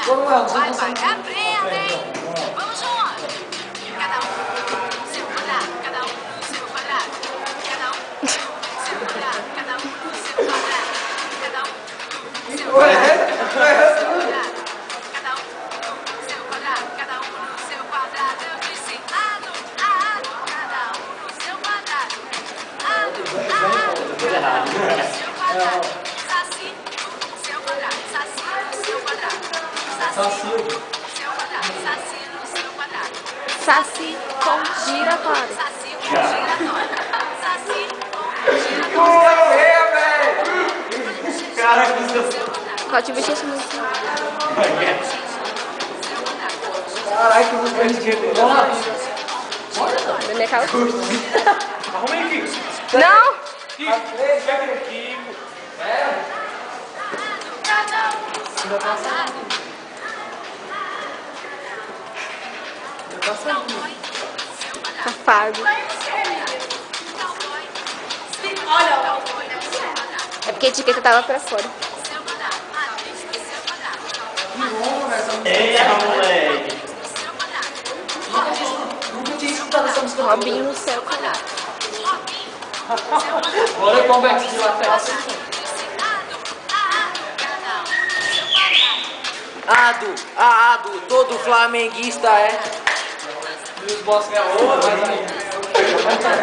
Vai pagar prenda, hein? Vamos junto. Cada um no seu quadrado, cada um no seu quadrado. Cada um no seu quadrado, cada um no seu quadrado. Cada um no seu quadrado, cada um no seu quadrado. Cada um no seu quadrado. Eu disse ado, cada um no seu quadrado. Ado, cada um no seu quadrado. Saci no seu quadrado, saci no seu quadrado. Saci no seu quadrado, saci no seu quadrado. Saci com giratório. Saci com giratório. Saci com giratório. Caraca, Pode vestir essa música. caralho, que música de jeito. Vamos lá. Na minha calça. Arruma aí, Kiko. Não! Kiko. Safado. É porque a etiqueta tava pra fora. Eita, moleque. Nunca tinha escutado essa música. Robinho no céu, quadrado. Bora com o back lá atrás. Ado, todo flamenguista é. E os boss ganham ouro, mas aí.